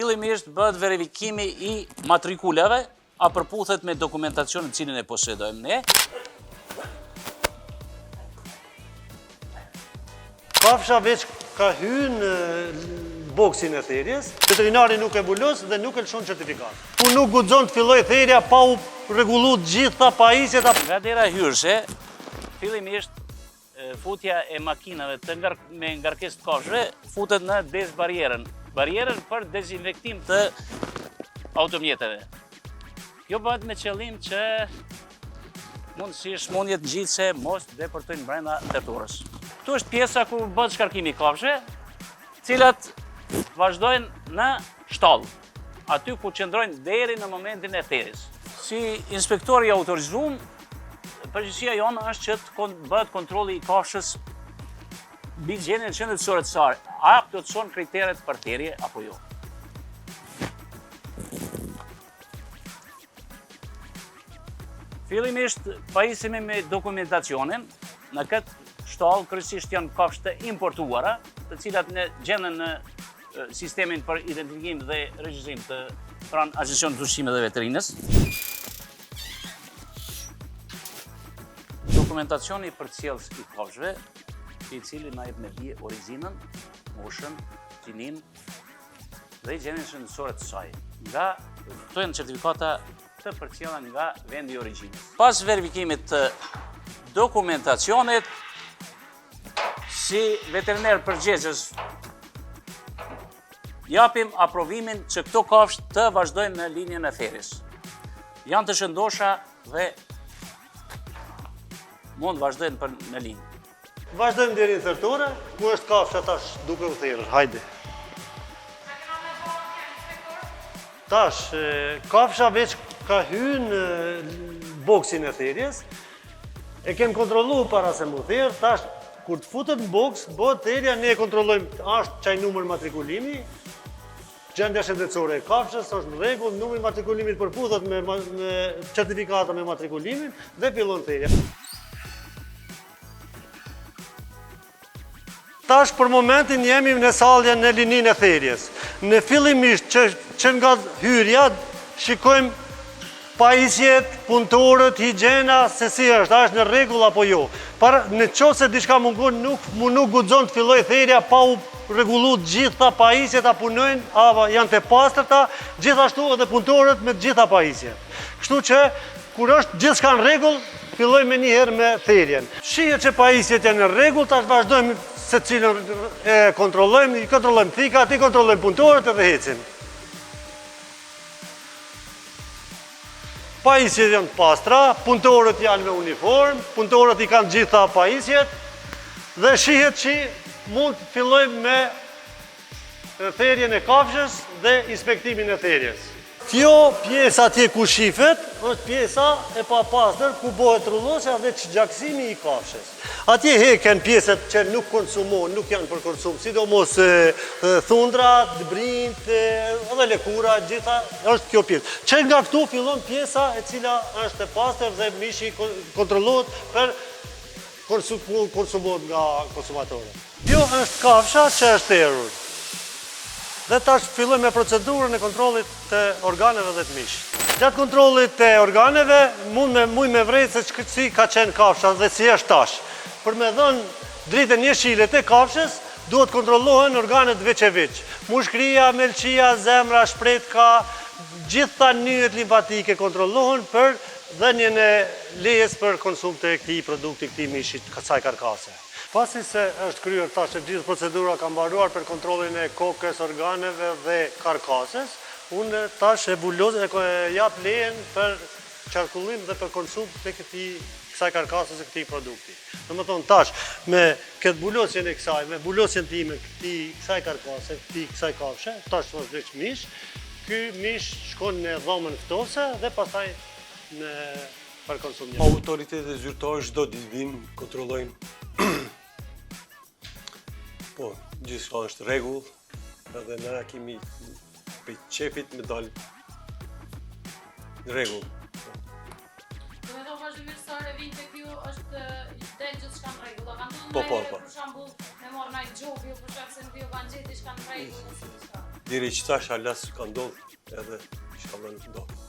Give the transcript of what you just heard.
Fillimisht bëhet verifikimi i matrikulave, a përputhet me dokumentacionin cilin e posedojmë ne. Kafsha veç ka hyrë në boksin e therjes, veterinari nuk e bulos dhe nuk e lëshon certifikat. Unë nuk guxon të filloj therja pa u rregullu të gjitha pajisjet. Nga dera hyrëse, fillimisht futja e makinave me ngarkesë të kafshëve futet në desbarierën. Barierën për dezinfektim të automjeteve. Jo bëhet me qëllim që mundësisht mund jetë ngjitse mos depërtojnë brenda territorës. Këtu është pjesa ku bëhet shkarkimi i kafshëve, cilat vazhdojnë në shtallë, aty ku qëndrojnë deri në momentin e therjes. Si inspektor i autorizuar, përgjegjësia jonë është që të bëhet kontrolli i kafshës mbi gjendjen shëndetësore të saj, a plotëson kriteret për therje apo jo. Fillimisht pajisemi me dokumentacionin. Në këtë shtallë kryesisht janë kafshë të importuara, të cilat ne gjenden në sistemin për identifikim dhe regjistrim të pranë Agjencisë të Ushqimit dhe Veterinës. Dokumentacioni për cilës i kafshëve, i cili na jep me dije origjinën, moshën, gjinin dhe gjendjen shëndetësore të saj. Nga këto janë certifikata të përcjella nga vendi i origjinës. Pas verifikimit të dokumentacionit, si veteriner përgjegjës japim aprovimin që këto kafshë të vazhdojnë në linjën e therjes. Janë të shëndosha dhe mund vazhdojnë në linjë. Vazhdojmë deri në thertore, ku është kafsha tash duke u therrur. Hajde. Tash, kafsha veç ka hyrë në boksin e therjes, e kem kontrollu para se mu therë, tash, kur të futet në boks, bëhet therja, ne e kontrollojmë, është çaj numër matrikulimi, gjendja shëndetësore e kafshës, është në rregull, numri matrikulimit përputhet me certifikata me matrikulimin dhe fillon therja. Tash për momentin jemi në salljen në lininë e therjes. Në fillimisht që nga hyrja shikojmë pajisjet, punëtorët, higjiena, se si është në rregull apo jo. Në qoftë se diçka mungon, nuk guxon të filloj therja pa u rregullu të gjitha pajisjet a punojnë, a janë të pastërta, gjithashtu edhe punëtorët me të gjitha pajisjet. Kështu që kur është gjithçka në rregull, fillojmë njëherë me therjen. Shihet që pajisjet janë në rregull, tash vazhdojmë se cilën e kontrollojmë, i kontrollojmë thikat, i kontrollojmë punëtorët edhe hecim. Pajisjet janë pastra, punëtorët janë me uniform, punëtorët i kanë gjitha pajisjet dhe shihet që mund të fillojmë me therjen e kafshës dhe inspektimin e therjes. Kjo pjesa atje ku shifet, është pjesa e papastër ku bëhet rullosja dhe çgjaksimi i kafshës. Atje heken pjesët që nuk konsumohen, nuk janë për konsum, sidomos thundrat, dëbrinjt, edhe lëkura, gjitha, është kjo pjesë. Që nga këtu fillon pjesa e cila është e pastër dhe mishi kontrollohet për konsumohet nga konsumatorët. Kjo është kafsha që është therrur. Dhe tash fillojmë me procedurën e kontrollit të organeve dhe të mishit. Gjatë kontrollit të organeve, mund me vrejtë se si ka qenë kafsha dhe si është tash. Për me dhënë dritën jeshile të kafshës, duhet kontrollohen organet veç e veç. Mushkëria, melqia, zemra, shpretka, gjitha nyjet limfatike kontrollohen për dhënien e lejes për konsum të këtij produkti, këtij mishit, kësaj karkase. Pasi se është kryer tash e gjithë procedura ka mbaruar për kontrollin e kokës, organeve dhe karkasës, unë tash e jap lejen për qarkullim dhe për konsum të kësaj karkasës e këtij produkti. Domethënë tash me këtë bulosjen e kësaj, me bulosjen time kësaj karkase, kësaj kafshë, tash është veç mish, ky mish shkon në dhomën ftose dhe pastaj për konsum. Autoritetet zyrtare çdo ditë vijnë, kontrollojnë. Po, gjithçka është rregull, edhe ne kemi për qefit me dalë në rregull. Do me do vazhdimisht sa revin të kjo është del gjithçka në rregull. Ka ndodhur Po. për shembull me marrë ndaj gjobi, për shkak se nuk ju kanë gjetë diçka në rregull ose diçka. Diri që tash halas ka ndodhë edhe inshallah nuk ndodhë.